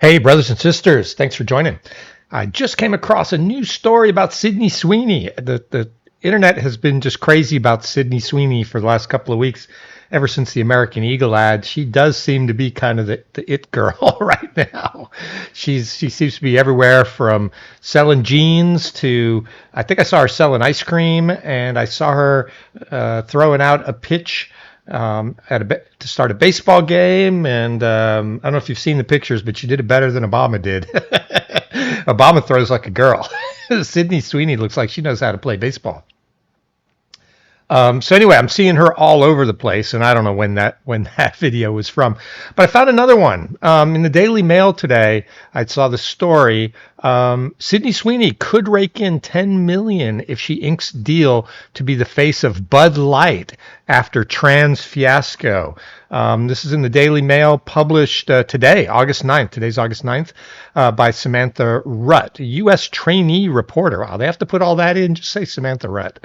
Hey, brothers and sisters, thanks for joining. I just came across a new story about Sydney Sweeney. The internet has been just crazy about Sydney Sweeney for the last couple of weeks, ever since the American Eagle ad. She does seem to be kind of the it girl right now. She seems to be everywhere from selling jeans to I think I saw her selling ice cream, and I saw her throwing out a pitch to start a baseball game, and I don't know if you've seen the pictures, but she did it better than Obama did. Obama throws like a girl. Sydney Sweeney looks like she knows how to play baseball. So anyway, I'm seeing her all over the place, and I don't know when that video was from, but I found another one in the Daily Mail today. I saw the story. Sydney Sweeney could rake in $10 million if she inks deal to be the face of Bud Light after trans fiasco. This is in the Daily Mail, published today, August 9th. Today's August 9th, by Samantha Rutt, a U.S. trainee reporter. Wow, they have to put all that in. Just say Samantha Rutt.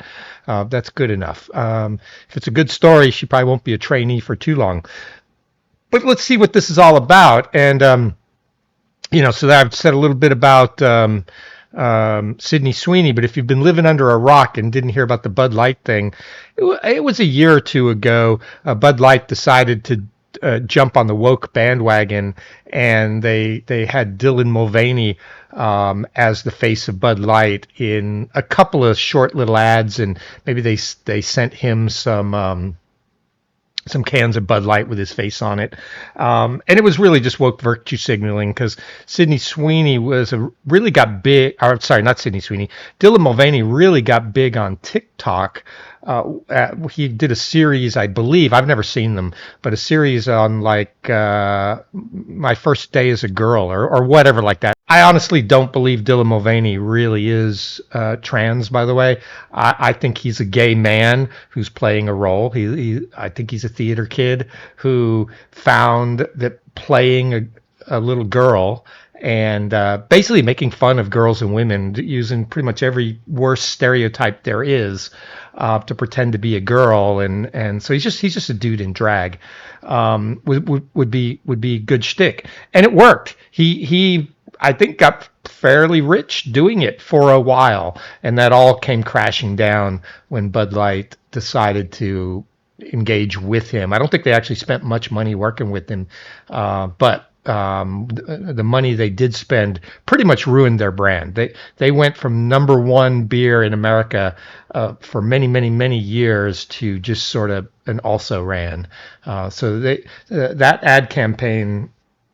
That's good enough. If it's a good story, she probably won't be a trainee for too long. But let's see what this is all about. And, so I've said a little bit about Sydney Sweeney, but if you've been living under a rock and didn't hear about the Bud Light thing, it was a year or two ago. Bud Light decided to jump on the woke bandwagon, and they had Dylan Mulvaney as the face of Bud Light in a couple of short little ads, and maybe they sent him some cans of Bud Light with his face on it. And it was really just woke virtue signaling, because Sydney Sweeney really got big, or sorry, not Sydney Sweeney, Dylan Mulvaney really got big on TikTok. He did a series, I believe, I've never seen them, but a series on My First Day as a Girl or whatever like that. I honestly don't believe Dylan Mulvaney really is trans, by the way. I think he's a gay man who's playing a role. I think he's a theater kid who found that playing a little girl and basically making fun of girls and women, using pretty much every worst stereotype there is to pretend to be a girl, and so he's just a dude in drag. Would be good shtick, and it worked. He I think got fairly rich doing it for a while, and that all came crashing down when Bud Light decided to engage with him. I don't think they actually spent much money working with him, but the money they did spend pretty much ruined their brand. They went from number one beer in America for many years to just sort of an also ran. So that ad campaign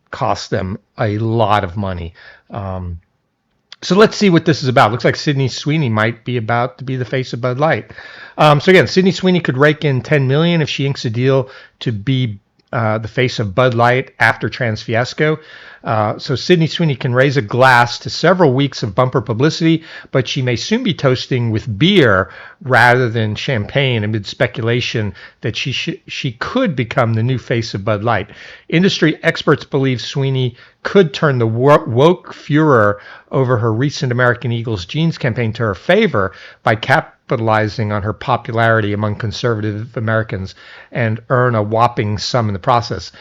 cost them a lot of money. So let's see what this is about. Looks like Sydney Sweeney might be about to be the face of Bud Light. So again, Sydney Sweeney could rake in $10 million if she inks a deal to be the face of Bud Light after trans fiasco. So Sydney Sweeney can raise a glass to several weeks of bumper publicity, but she may soon be toasting with beer rather than champagne amid speculation that she could become the new face of Bud Light. Industry experts believe Sweeney could turn the woke furor over her recent American Eagles jeans campaign to her favor by capitalizing on her popularity among conservative Americans and earn a whopping sum in the process.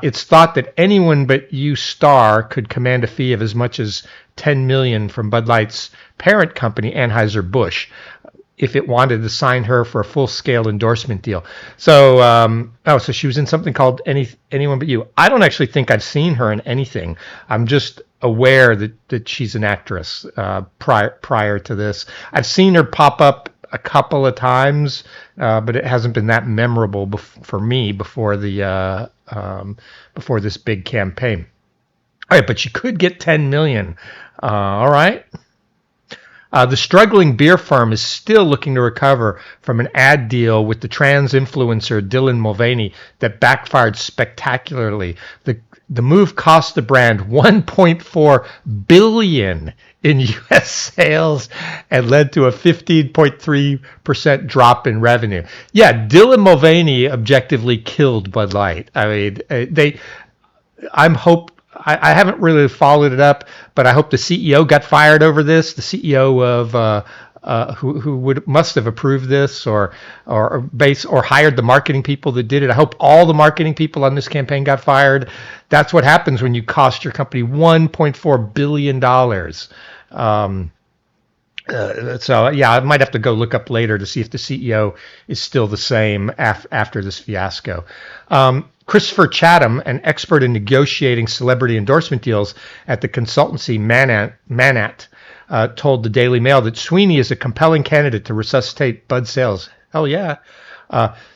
It's thought that anyone but you star could command a fee of as much as $10 million from Bud Light's parent company, Anheuser-Busch, if it wanted to sign her for a full-scale endorsement deal. So, so she was in something called Anyone But You. I don't actually think I've seen her in anything. I'm just aware that she's an actress prior to this. I've seen her pop up a couple of times, but it hasn't been that memorable for me before this big campaign. All right, but she could get $10 million. All right. The struggling beer firm is still looking to recover from an ad deal with the trans influencer Dylan Mulvaney that backfired spectacularly. The move cost the brand $1.4 billion in U.S. sales and led to a 15.3% drop in revenue. Yeah, Dylan Mulvaney objectively killed Bud Light. I mean, I haven't really followed it up, but I hope the CEO got fired over this. The CEO who must have approved this or hired the marketing people that did it. I hope all the marketing people on this campaign got fired. That's what happens when you cost your company $1.4 billion. So yeah, I might have to go look up later to see if the CEO is still the same after this fiasco. Christopher Chatham, an expert in negotiating celebrity endorsement deals at the consultancy Manat, told the Daily Mail that Sweeney is a compelling candidate to resuscitate Bud sales. Hell yeah.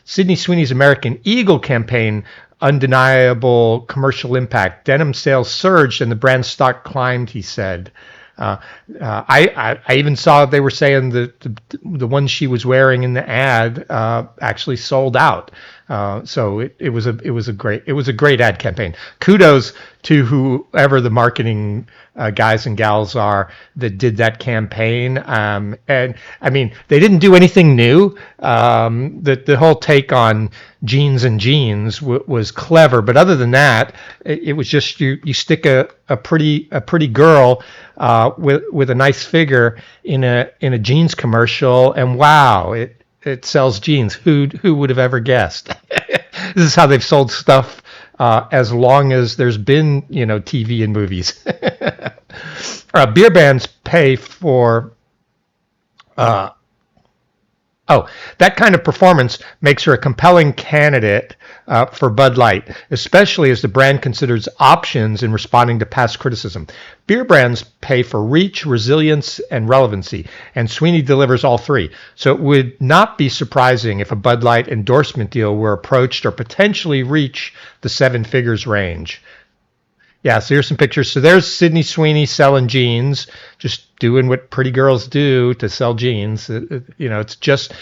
Sydney Sweeney's American Eagle campaign, undeniable commercial impact. Denim sales surged and the brand stock climbed, he said. I even saw they were saying that the one she was wearing in the ad actually sold out. So it was a great ad campaign. Kudos to whoever the marketing guys and gals are that did that campaign. And I mean, they didn't do anything new. The whole take on jeans and jeans was clever, but other than that, it was just you stick a pretty girl with a nice figure in a jeans commercial, and wow, it sells jeans. Who would have ever guessed? This is how they've sold stuff as long as there's been TV and movies. Beer brands pay for. That kind of performance makes her a compelling candidate for Bud Light, especially as the brand considers options in responding to past criticism. Beer brands pay for reach, resilience, and relevancy, and Sweeney delivers all three. So it would not be surprising if a Bud Light endorsement deal were approached or potentially reach the seven figures range. Yeah, so here's some pictures. So there's Sydney Sweeney selling jeans, just doing what pretty girls do to sell jeans. It's just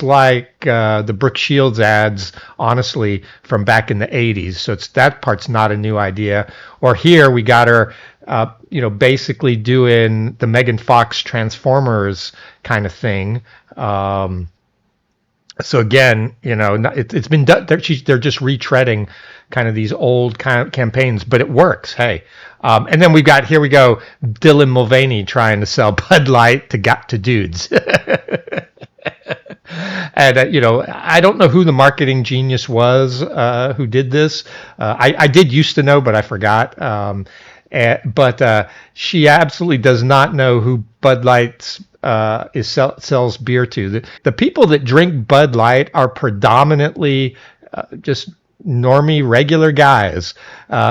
like the Brooke Shields ads, honestly, from back in the 80s. So that part's not a new idea. Or here we got her, basically doing the Megan Fox Transformers kind of thing. So again, it's been done. They're just retreading kind of these old kind of campaigns, but it works. Hey, and then here we go, Dylan Mulvaney trying to sell Bud Light to dudes. And I don't know who the marketing genius was who did this. I did used to know, but I forgot. But she absolutely does not know who Bud Light's sells beer to. The people that drink Bud Light are predominantly just normie, regular guys.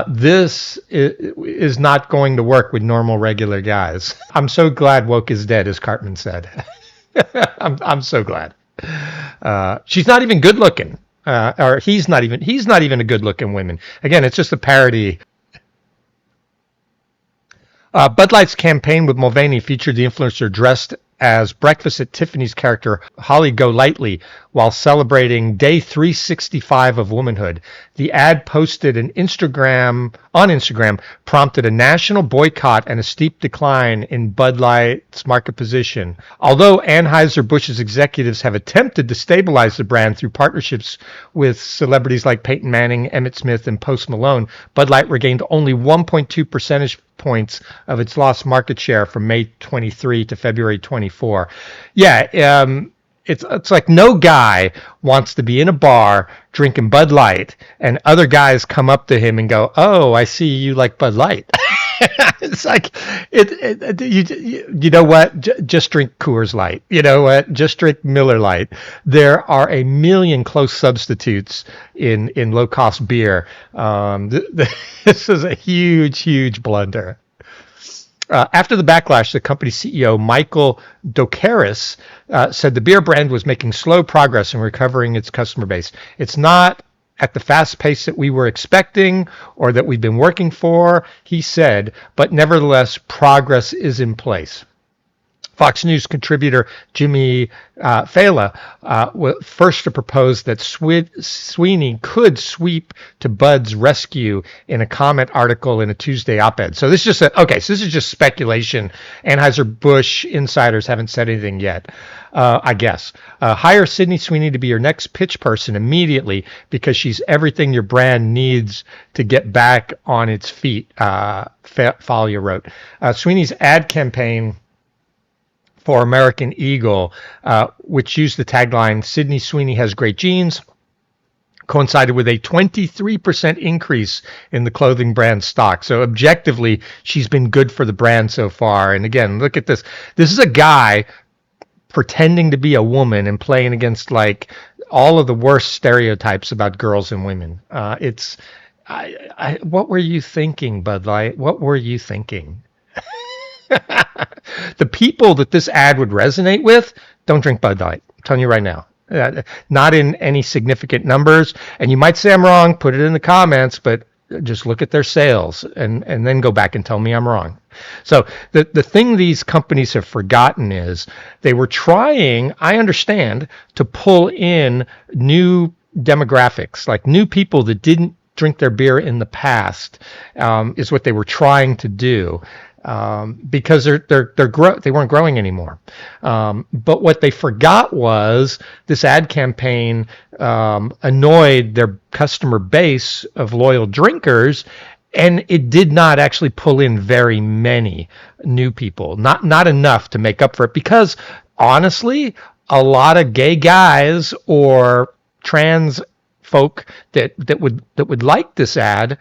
This is not going to work with normal, regular guys. I'm so glad woke is dead, as Cartman said. I'm so glad. She's not even good looking, or he's not even a good looking woman. Again, it's just a parody. Bud Light's campaign with Mulvaney featured the influencer dressed as Breakfast at Tiffany's character Holly Golightly while celebrating day 365 of womanhood. The ad posted on Instagram prompted a national boycott and a steep decline in Bud Light's market position. Although Anheuser-Busch's executives have attempted to stabilize the brand through partnerships with celebrities like Peyton Manning, Emmett Smith, and Post Malone, Bud Light regained only 1.2 percentage points of its lost market share from May 23 to February 24. Yeah, it's like no guy wants to be in a bar drinking Bud Light and other guys come up to him and go, "Oh, I see you like Bud Light." It's like you know what? Just drink Coors Light. You know what? Just drink Miller Lite. There are a million close substitutes in low cost beer. This is a huge blunder. After the backlash, the company's CEO, Michael Dokaris, said the beer brand was making slow progress in recovering its customer base. It's not at the fast pace that we were expecting or that we've been working for, he said, but nevertheless, progress is in place. Fox News contributor Jimmy Fallon was first to propose that Sweeney could sweep to Bud's rescue in a comment article in a Tuesday op-ed. So this is just speculation. Anheuser-Busch insiders haven't said anything yet. I guess. Hire Sydney Sweeney to be your next pitch person immediately because she's everything your brand needs to get back on its feet, Falia wrote. Sweeney's ad campaign for American Eagle, which used the tagline, Sydney Sweeney has great genes, coincided with a 23% increase in the clothing brand stock. So objectively, she's been good for the brand so far. And again, look at this. This is a guy pretending to be a woman and playing against like all of the worst stereotypes about girls and women. What were you thinking, Bud Light? What were you thinking? The people that this ad would resonate with don't drink Bud Light. I'm telling you right now. Not in any significant numbers. And you might say I'm wrong, put it in the comments, but just look at their sales and then go back and tell me I'm wrong. So the thing these companies have forgotten is they were trying, I understand, to pull in new demographics, like new people that didn't drink their beer in the past, is what they were trying to do. Because they weren't growing anymore. But what they forgot was this ad campaign annoyed their customer base of loyal drinkers, and it did not actually pull in very many new people. Not enough to make up for it, because honestly, a lot of gay guys or trans folk that would like this ad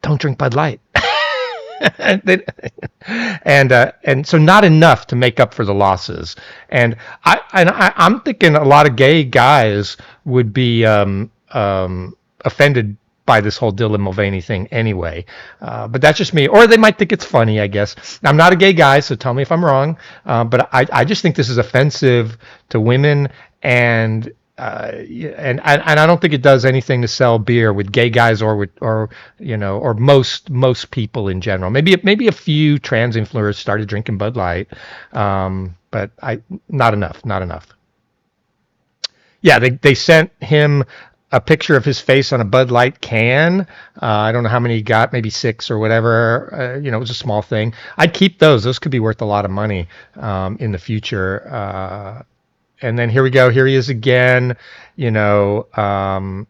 don't drink Bud Light. and so not enough to make up for the losses. And I'm thinking a lot of gay guys would be offended by this whole Dylan Mulvaney thing anyway. But that's just me. Or they might think it's funny, I guess. I'm not a gay guy, so tell me if I'm wrong. But I just think this is offensive to women, and I don't think it does anything to sell beer with gay guys or most people in general. Maybe a few trans influencers started drinking Bud Light, but not enough. Yeah, they sent him a picture of his face on a Bud Light can. I don't know how many he got, maybe 6 or whatever. It was a small thing. I'd keep those. Those could be worth a lot of money in the future. And then here we go. Here he is again. There were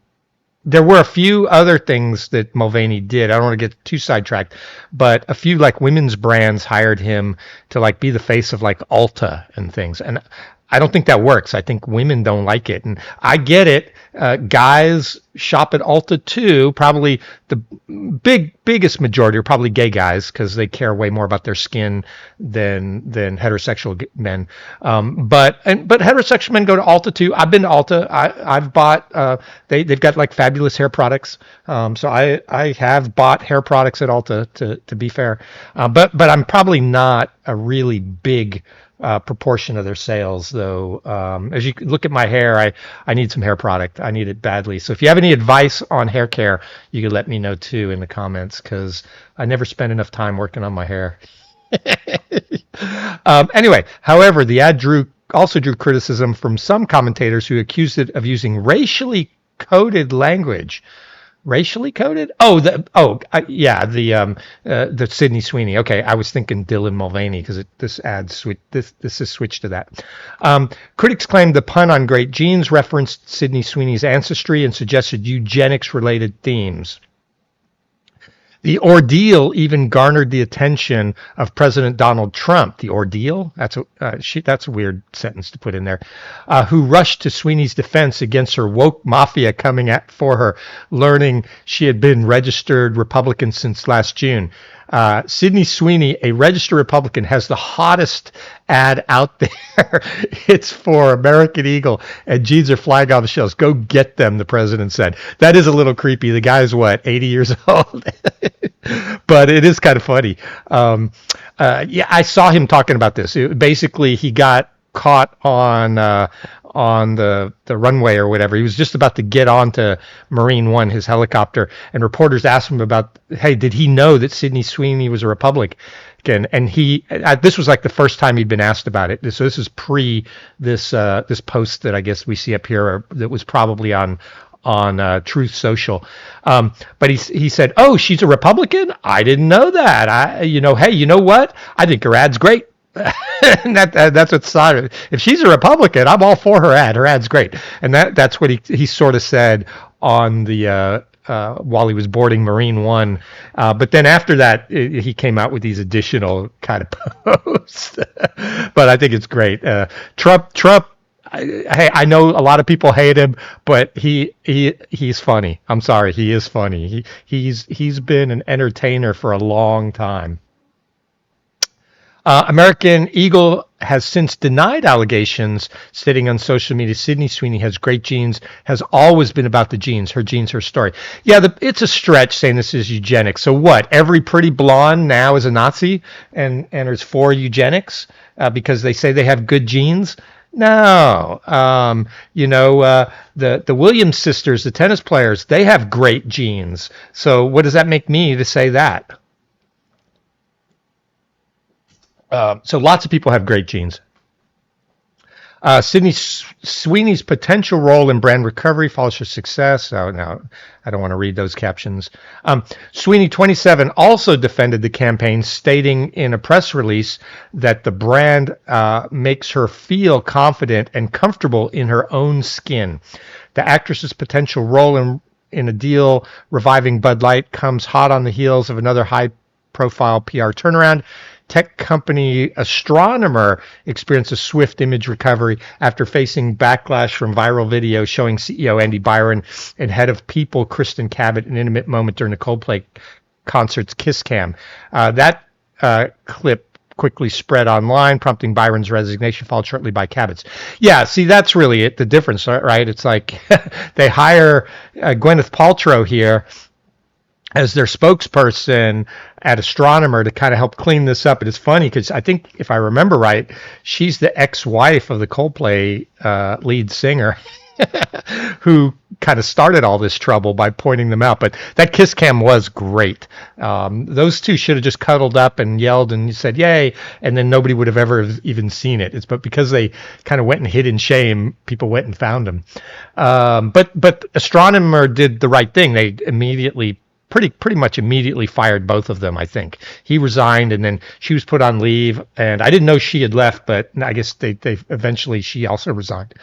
a few other things that Mulvaney did. I don't want to get too sidetracked, but a few like women's brands hired him to like be the face of like Ulta and things. And I don't think that works. I think women don't like it. And I get it. Guys shop at Ulta too. Probably the biggest majority are probably gay guys because they care way more about their skin than heterosexual men. But heterosexual men go to Ulta too. I've been to Ulta. I've bought. They've got like fabulous hair products. So I have bought hair products at Ulta to be fair. But I'm probably not a really big proportion of their sales, though. As you look at my hair, I need some hair product. I need it badly. So if you have any advice on hair care, you could let me know too in the comments, because I never spend enough time working on my hair. Anyway, however, the ad also drew criticism from some commentators who accused it of using racially coded language. Racially coded? The Sydney Sweeney. Okay, I was thinking Dylan Mulvaney because this is switched to that. Critics claimed the pun on great genes referenced Sydney Sweeney's ancestry and suggested eugenics-related themes. The ordeal even garnered the attention of President Donald Trump. The ordeal? That's a weird sentence to put in there. Who rushed to Sweeney's defense against her woke mafia coming for her, learning she had been registered Republican since last June. Sydney Sweeney, a registered Republican, has the hottest ad out there. It's for American Eagle, and jeans are flying off the shelves. Go get them, the president said. That is a little creepy. The guy's, 80 years old? But it is kind of funny. I saw him talking about this. Basically, he got caught on the runway or whatever. He was just about to get onto Marine One, his helicopter, and reporters asked him about, hey, did he know that Sydney Sweeney was a Republican? And this was like the first time he'd been asked about it. So this is pre this post that I guess we see up here that was probably on Truth Social. But he said, oh, she's a Republican? I didn't know that. Hey, you know what? I think her ad's great. And that's what started. If she's a Republican, I'm all for her ad. Her ad's great. And that's what he sort of said on the while he was boarding Marine One. But then after that, he came out with these additional kind of posts. But I think it's great. Trump. I know a lot of people hate him, but he's funny. I'm sorry, he is funny. He's been an entertainer for a long time. American Eagle has since denied allegations, stating on social media, Sydney Sweeney has great genes, has always been about the genes, her story. Yeah, it's a stretch saying this is eugenics. So what? Every pretty blonde now is a Nazi and is for eugenics because they say they have good genes? No. The Williams sisters, the tennis players, they have great genes. So what does that make me to say that? So lots of people have great genes. Sydney Sweeney's potential role in brand recovery follows her success. Oh, no, I don't want to read those captions. Sweeney, 27, also defended the campaign, stating in a press release that the brand makes her feel confident and comfortable in her own skin. The actress's potential role in a deal reviving Bud Light comes hot on the heels of another high-profile PR turnaround. Tech company Astronomer experienced a swift image recovery after facing backlash from viral videos showing CEO Andy Byron and head of People Kristen Cabot an intimate moment during the Coldplay concert's Kiss Cam. That clip quickly spread online, prompting Byron's resignation, followed shortly by Cabot's. Yeah, see, that's really it, the difference, right? It's like they hire Gwyneth Paltrow here as their spokesperson at Astronomer to kind of help clean this up. And it's funny because I think, if I remember right, she's the ex-wife of the Coldplay lead singer who kind of started all this trouble by pointing them out. But that kiss cam was great. Those two should have just cuddled up and yelled and said, yay, and then nobody would have ever even seen it. But because they kind of went and hid in shame, people went and found them. But Astronomer did the right thing. They immediately pretty much immediately fired both of them, I think. He resigned, and then she was put on leave, and I didn't know she had left, but I guess they eventually she also resigned.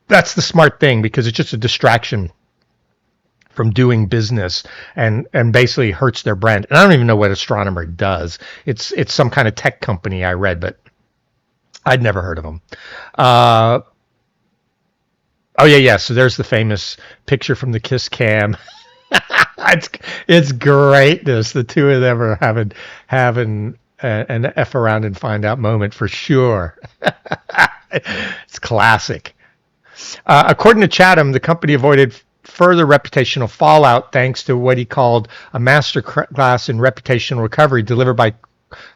That's the smart thing, because it's just a distraction from doing business and basically hurts their brand. And I don't even know what Astronomer does. It's some kind of tech company, I read, but I'd never heard of them. Oh, yeah. So there's the famous picture from the Kiss Cam. It's greatness. The two of them are having an F around and find out moment for sure. It's classic. According to Chatham, the company avoided further reputational fallout thanks to what he called a master class in reputational recovery delivered by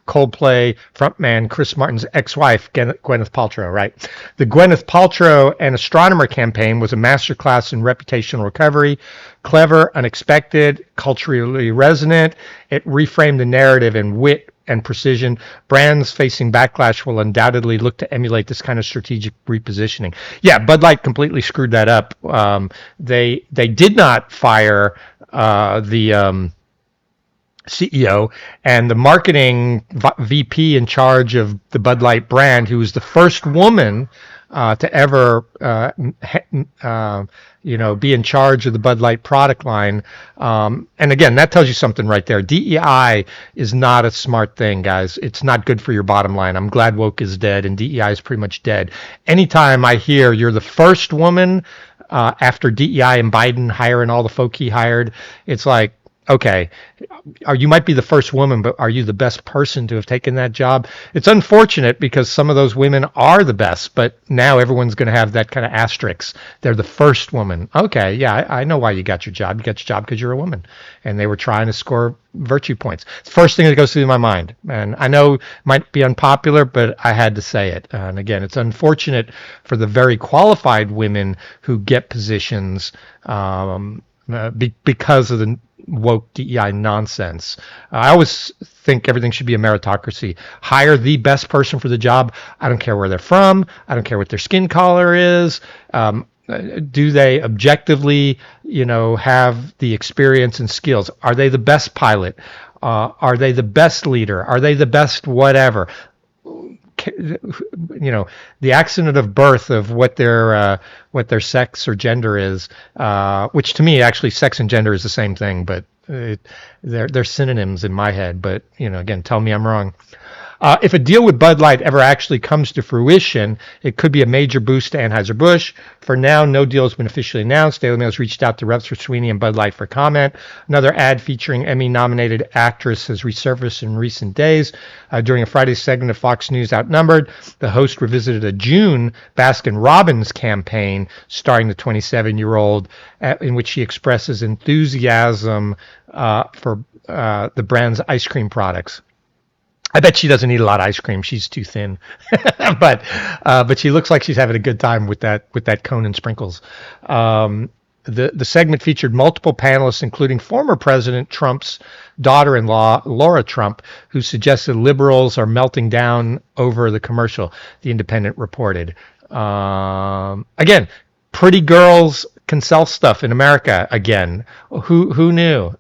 Coldplay frontman Chris Martin's ex-wife, Gwyneth Paltrow, right? The Gwyneth Paltrow and Astronomer campaign was a masterclass in reputational recovery. Clever, unexpected, culturally resonant. It reframed the narrative in wit and precision. Brands facing backlash will undoubtedly look to emulate this kind of strategic repositioning. Yeah, Bud Light completely screwed that up. They did not fire the CEO, and the marketing VP in charge of the Bud Light brand, who was the first woman to ever be in charge of the Bud Light product line. And again, that tells you something right there. DEI is not a smart thing, guys. It's not good for your bottom line. I'm glad woke is dead and DEI is pretty much dead. Anytime I hear you're the first woman after DEI and Biden hiring all the folk he hired, it's like, okay, you might be the first woman, but are you the best person to have taken that job? It's unfortunate because some of those women are the best, but now everyone's going to have that kind of asterisk. They're the first woman. Okay, yeah, I know why you got your job. You got your job because you're a woman, and they were trying to score virtue points. It's the first thing that goes through my mind, and I know it might be unpopular, but I had to say it. And again, it's unfortunate for the very qualified women who get positions because of the woke DEI nonsense. I always think everything should be a meritocracy. Hire the best person for the job. I don't care where they're from. I don't care what their skin color is. Do they objectively, have the experience and skills? Are they the best pilot? Are they the best leader? Are they the best whatever? the accident of birth of what their sex or gender is, which to me actually sex and gender is the same thing, but they're synonyms in my head. But again, tell me I'm wrong. If a deal with Bud Light ever actually comes to fruition, it could be a major boost to Anheuser-Busch. For now, no deal has been officially announced. Daily Mail has reached out to reps for Sweeney and Bud Light for comment. Another ad featuring Emmy-nominated actress has resurfaced in recent days. During a Friday segment of Fox News Outnumbered, the host revisited a June Baskin-Robbins campaign starring the 27-year-old, in which she expresses enthusiasm for the brand's ice cream products. I bet she doesn't eat a lot of ice cream. She's too thin, but she looks like she's having a good time with that cone and sprinkles. The segment featured multiple panelists, including former President Trump's daughter-in-law, Laura Trump, who suggested liberals are melting down over the commercial. The Independent reported. Again, pretty girls can sell stuff in America again. Who knew?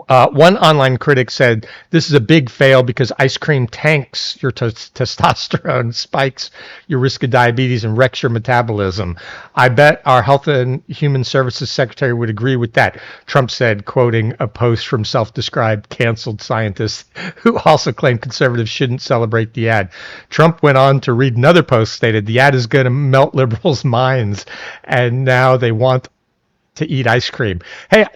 One online critic said, "This is a big fail because ice cream tanks your testosterone, spikes your risk of diabetes, and wrecks your metabolism. I bet our Health and Human Services Secretary would agree with that," Trump said, quoting a post from self-described canceled scientists who also claimed conservatives shouldn't celebrate the ad. Trump went on to read another post stated, "The ad is going to melt liberals' minds, and now they want to eat ice cream." Hey,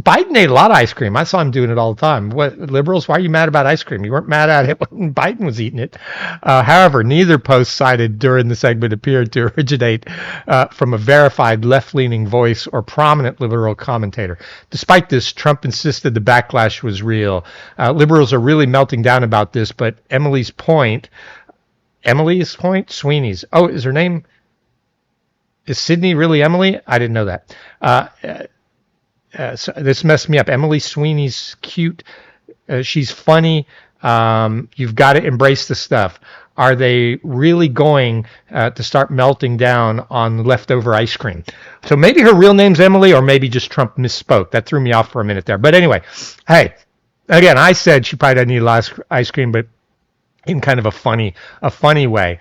Biden ate a lot of ice cream. I saw him doing it all the time. What, liberals, why are you mad about ice cream? You weren't mad at it when Biden was eating it. However, neither post cited during the segment appeared to originate from a verified left-leaning voice or prominent liberal commentator. Despite this, Trump insisted the backlash was real. Liberals are really melting down about this, but Emily's Point, Sweeney's. Oh, is her name? Is Sydney really Emily? I didn't know that. So this messed me up. Emily Sweeney's cute. She's funny. You've got to embrace the stuff. Are they really going to start melting down on leftover ice cream? So maybe her real name's Emily, or maybe just Trump misspoke. That threw me off for a minute there. But anyway, hey, again, I said she probably doesn't need a lot of ice cream, but in kind of a funny way.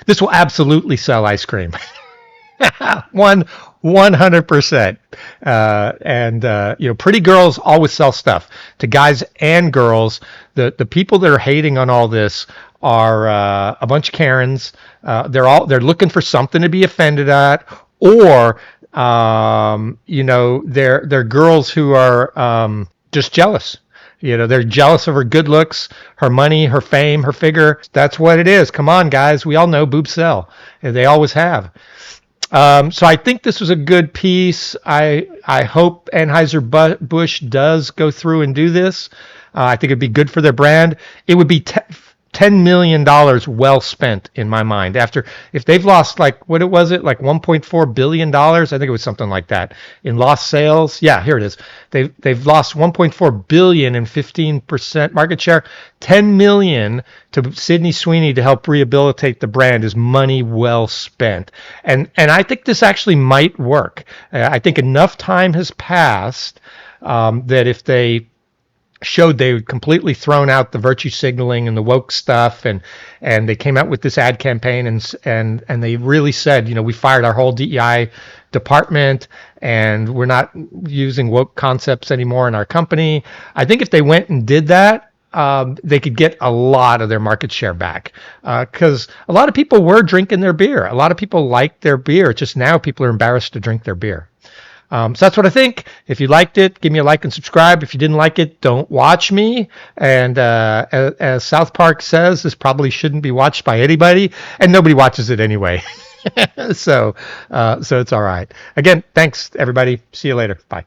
This will absolutely sell ice cream. 100%. Pretty girls always sell stuff to guys and girls. The people that are hating on all this are a bunch of Karens. They're looking for something to be offended at, or they're girls who are just jealous. They're jealous of her good looks, her money, her fame, her figure. That's what it is. Come on, guys. We all know boobs sell. They always have. So I think this was a good piece. I hope Anheuser-Busch does go through and do this. I think it'd be good for their brand. It would be $10 million well spent in my mind. If they've lost like $1.4 billion, I think it was something like that in lost sales. Yeah, here it is. They've lost $1.4 billion and 15% market share. $10 million to Sydney Sweeney to help rehabilitate the brand is money well spent. And I think this actually might work. I think enough time has passed that if they showed they'd completely thrown out the virtue signaling and the woke stuff, and they came out with this ad campaign and they really said, we fired our whole DEI department and we're not using woke concepts anymore in our company. I think if they went and did that, they could get a lot of their market share back, because a lot of people were drinking their beer. A lot of people liked their beer. It's just now people are embarrassed to drink their beer. So that's what I think. If you liked it, give me a like and subscribe. If you didn't like it, don't watch me. And as South Park says, this probably shouldn't be watched by anybody, and nobody watches it anyway. So it's all right. Again, thanks, everybody. See you later. Bye.